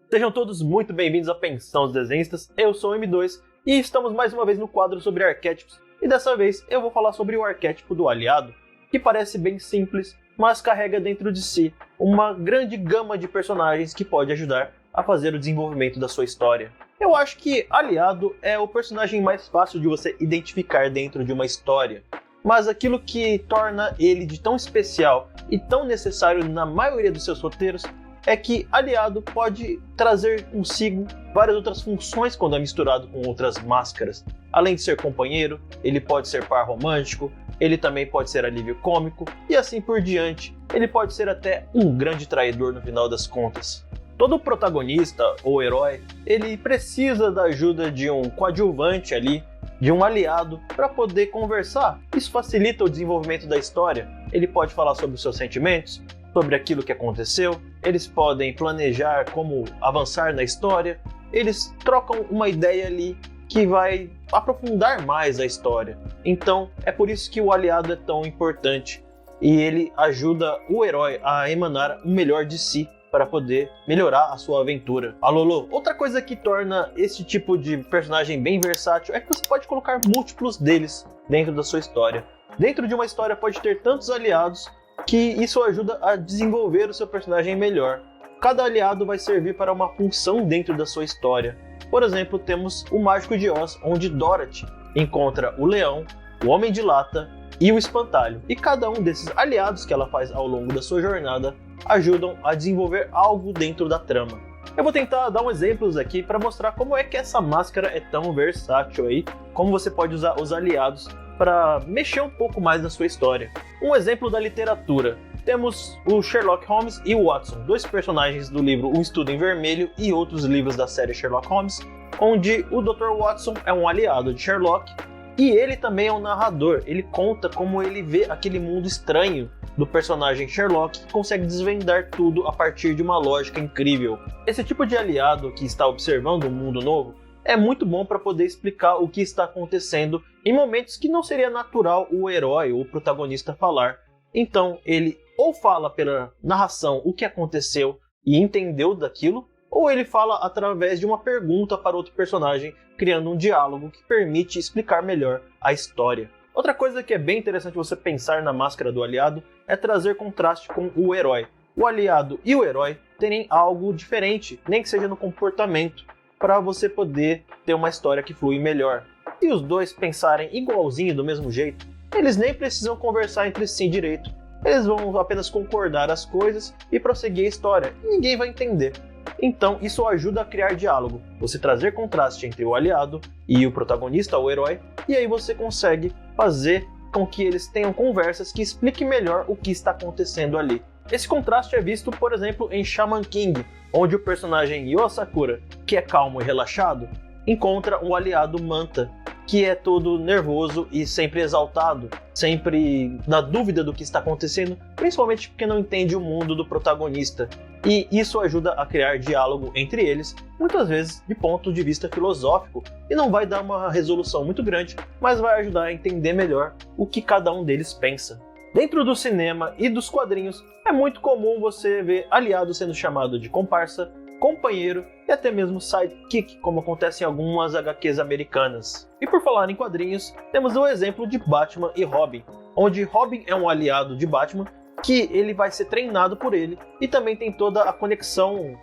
Sejam todos muito bem-vindos à Pensão dos Desenhistas, eu sou o M2 e estamos mais uma vez no quadro sobre arquétipos e dessa vez eu vou falar sobre o arquétipo do aliado, que parece bem simples, mas carrega dentro de si uma grande gama de personagens que pode ajudar a fazer o desenvolvimento da sua história. Eu acho que aliado é o personagem mais fácil de você identificar dentro de uma história, mas aquilo que torna ele de tão especial e tão necessário na maioria dos seus roteiros é que aliado pode trazer consigo várias outras funções quando é misturado com outras máscaras. Além de ser companheiro, ele pode ser par romântico, ele também pode ser alívio cômico e assim por diante. Ele pode ser até um grande traidor no final das contas. Todo protagonista ou herói, ele precisa da ajuda de um coadjuvante ali, de um aliado, para poder conversar. Isso facilita o desenvolvimento da história. Ele pode falar sobre os seus sentimentos, sobre aquilo que aconteceu, eles podem planejar como avançar na história, eles trocam uma ideia ali que vai aprofundar mais a história. Então é por isso que o aliado é tão importante e ele ajuda o herói a emanar o melhor de si para poder melhorar a sua aventura. Alô, outra coisa que torna esse tipo de personagem bem versátil é que você pode colocar múltiplos deles dentro da sua história. Dentro de uma história pode ter tantos aliados que isso ajuda a desenvolver o seu personagem melhor. Cada aliado vai servir para uma função dentro da sua história. Por exemplo, temos o Mágico de Oz, onde Dorothy encontra o Leão, o Homem de Lata e o Espantalho. E cada um desses aliados que ela faz ao longo da sua jornada ajudam a desenvolver algo dentro da trama. Eu vou tentar dar exemplos aqui para mostrar como é que essa máscara é tão versátil aí, como você pode usar os aliados para mexer um pouco mais na sua história. Um exemplo da literatura. Temos o Sherlock Holmes e o Watson, dois personagens do livro Um Estudo em Vermelho e outros livros da série Sherlock Holmes, onde o Dr. Watson é um aliado de Sherlock e ele também é um narrador. Ele conta como ele vê aquele mundo estranho do personagem Sherlock e consegue desvendar tudo a partir de uma lógica incrível. Esse tipo de aliado que está observando um mundo novo é muito bom para poder explicar o que está acontecendo em momentos que não seria natural o herói ou o protagonista falar. Então ele ou fala pela narração o que aconteceu e entendeu daquilo, ou ele fala através de uma pergunta para outro personagem, criando um diálogo que permite explicar melhor a história. Outra coisa que é bem interessante você pensar na máscara do aliado é trazer contraste com o herói. O aliado e o herói terem algo diferente, nem que seja no comportamento, para você poder ter uma história que flui melhor. E os dois pensarem igualzinho do mesmo jeito, eles nem precisam conversar entre si direito. Eles vão apenas concordar as coisas e prosseguir a história, e ninguém vai entender. Então isso ajuda a criar diálogo, você trazer contraste entre o aliado e o protagonista, o herói, e aí você consegue fazer com que eles tenham conversas que expliquem melhor o que está acontecendo ali. Esse contraste é visto, por exemplo, em Shaman King, onde o personagem Yo Sakura, que é calmo e relaxado, encontra um aliado Manta, que é todo nervoso e sempre exaltado, sempre na dúvida do que está acontecendo, principalmente porque não entende o mundo do protagonista. E isso ajuda a criar diálogo entre eles, muitas vezes de ponto de vista filosófico, e não vai dar uma resolução muito grande, mas vai ajudar a entender melhor o que cada um deles pensa. Dentro do cinema e dos quadrinhos, é muito comum você ver aliado sendo chamado de comparsa, companheiro e até mesmo sidekick, como acontece em algumas HQs americanas. E por falar em quadrinhos, temos o exemplo de Batman e Robin, onde Robin é um aliado de Batman, que ele vai ser treinado por ele, e também tem toda a conexão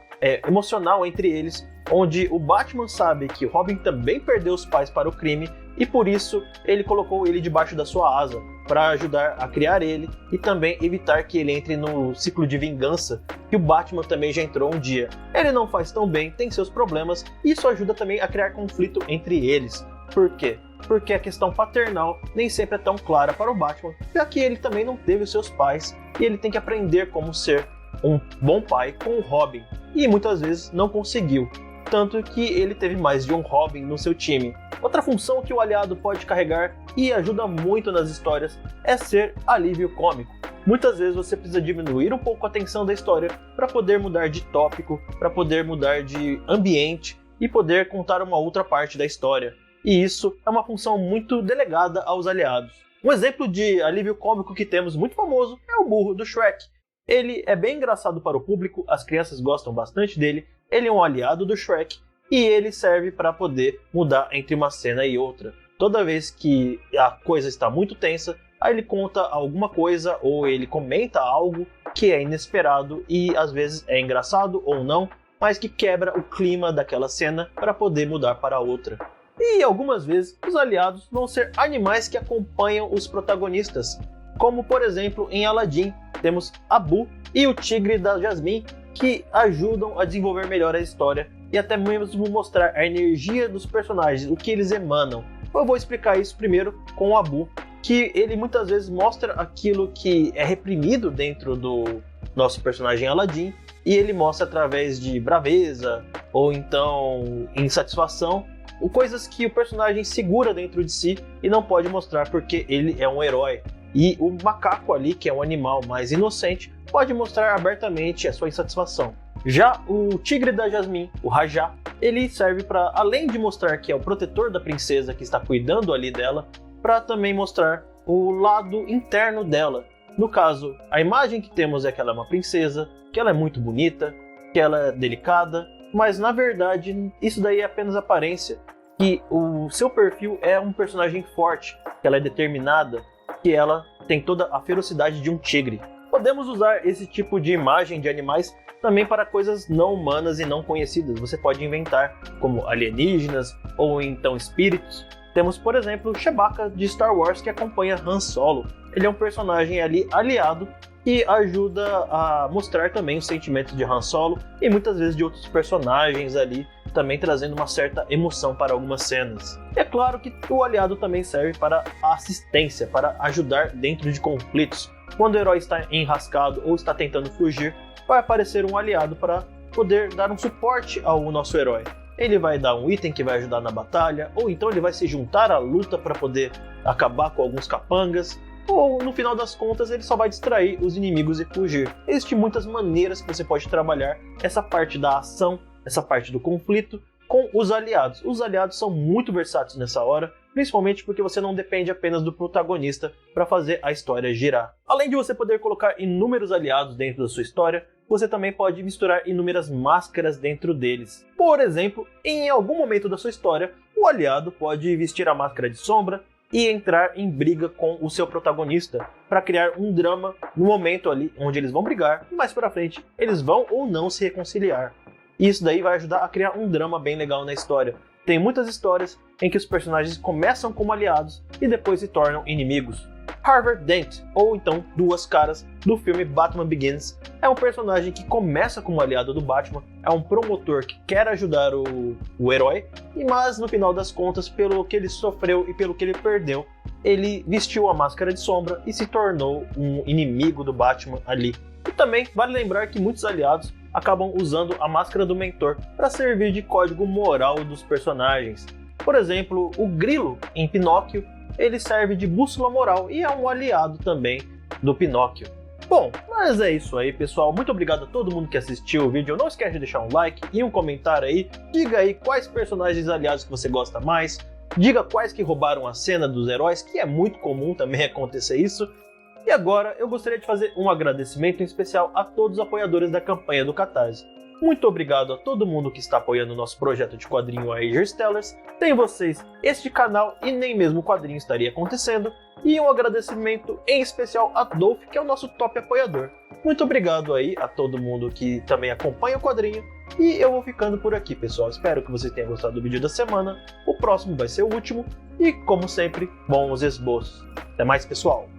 emocional entre eles, onde o Batman sabe que Robin também perdeu os pais para o crime, e por isso ele colocou ele debaixo da sua asa, para ajudar a criar ele e também evitar que ele entre no ciclo de vingança que o Batman também já entrou um dia. Ele não faz tão bem, tem seus problemas, e isso ajuda também a criar conflito entre eles. Por quê? Porque a questão paternal nem sempre é tão clara para o Batman, já que ele também não teve os seus pais e ele tem que aprender como ser um bom pai com o Robin, e muitas vezes não conseguiu, tanto que ele teve mais de um Robin no seu time. Outra função que o aliado pode carregar e ajuda muito nas histórias é ser alívio cômico. Muitas vezes você precisa diminuir um pouco a tensão da história para poder mudar de tópico, para poder mudar de ambiente e poder contar uma outra parte da história. E isso é uma função muito delegada aos aliados. Um exemplo de alívio cômico que temos muito famoso é o burro do Shrek. Ele é bem engraçado para o público, as crianças gostam bastante dele, ele é um aliado do Shrek e ele serve para poder mudar entre uma cena e outra. Toda vez que a coisa está muito tensa, aí ele conta alguma coisa ou ele comenta algo que é inesperado e às vezes é engraçado ou não, mas que quebra o clima daquela cena para poder mudar para outra. E algumas vezes os aliados vão ser animais que acompanham os protagonistas, como por exemplo em Aladdin temos Abu e o tigre da Jasmine, que ajudam a desenvolver melhor a história e até mesmo mostrar a energia dos personagens, o que eles emanam. Eu vou explicar isso primeiro com o Abu, que ele muitas vezes mostra aquilo que é reprimido dentro do nosso personagem Aladdin, e ele mostra através de braveza ou então insatisfação, ou coisas que o personagem segura dentro de si e não pode mostrar porque ele é um herói. E o macaco ali, que é um animal mais inocente, pode mostrar abertamente a sua insatisfação. Já o tigre da Jasmine, o Rajá, ele serve para, além de mostrar que é o protetor da princesa que está cuidando ali dela, para também mostrar o lado interno dela. No caso, a imagem que temos é que ela é uma princesa, que ela é muito bonita, que ela é delicada, mas na verdade isso daí é apenas aparência, que o seu perfil é um personagem forte, que ela é determinada, que ela tem toda a ferocidade de um tigre. Podemos usar esse tipo de imagem de animais também para coisas não humanas e não conhecidas. Você pode inventar como alienígenas ou então espíritos. Temos, por exemplo, Chewbacca de Star Wars, que acompanha Han Solo. Ele é um personagem ali aliado que ajuda a mostrar também os sentimentos de Han Solo e muitas vezes de outros personagens ali, também trazendo uma certa emoção para algumas cenas. É claro que o aliado também serve para a assistência, para ajudar dentro de conflitos. Quando o herói está enrascado ou está tentando fugir, vai aparecer um aliado para poder dar um suporte ao nosso herói. Ele vai dar um item que vai ajudar na batalha, ou então ele vai se juntar à luta para poder acabar com alguns capangas, ou no final das contas ele só vai distrair os inimigos e fugir. Existem muitas maneiras que você pode trabalhar essa parte da ação, essa parte do conflito com os aliados. Os aliados são muito versáteis nessa hora, principalmente porque você não depende apenas do protagonista para fazer a história girar. Além de você poder colocar inúmeros aliados dentro da sua história, você também pode misturar inúmeras máscaras dentro deles. Por exemplo, em algum momento da sua história, o aliado pode vestir a máscara de sombra e entrar em briga com o seu protagonista para criar um drama no momento ali onde eles vão brigar e mais para frente eles vão ou não se reconciliar. E isso daí vai ajudar a criar um drama bem legal na história. Tem muitas histórias em que os personagens começam como aliados e depois se tornam inimigos. Harvey Dent, ou então Duas Caras, do filme Batman Begins, é um personagem que começa como aliado do Batman, é um promotor que quer ajudar o herói, mas no final das contas, pelo que ele sofreu e pelo que ele perdeu, ele vestiu a máscara de sombra e se tornou um inimigo do Batman ali. E também vale lembrar que muitos aliados acabam usando a máscara do mentor para servir de código moral dos personagens. Por exemplo, o Grilo em Pinóquio, ele serve de bússola moral e é um aliado também do Pinóquio. Bom, mas é isso aí, pessoal. Muito obrigado a todo mundo que assistiu o vídeo. Não esquece de deixar um like e um comentário aí. Diga aí quais personagens aliados que você gosta mais. Diga quais que roubaram a cena dos heróis, que é muito comum também acontecer isso. E agora eu gostaria de fazer um agradecimento em especial a todos os apoiadores da campanha do Catarse. Muito obrigado a todo mundo que está apoiando o nosso projeto de quadrinho Ager Stellars. Sem vocês, este canal e nem mesmo o quadrinho estaria acontecendo. E um agradecimento em especial a Dolph, que é o nosso top apoiador. Muito obrigado aí a todo mundo que também acompanha o quadrinho. E eu vou ficando por aqui, pessoal. Espero que vocês tenham gostado do vídeo da semana. O próximo vai ser o último. E, como sempre, bons esboços. Até mais, pessoal!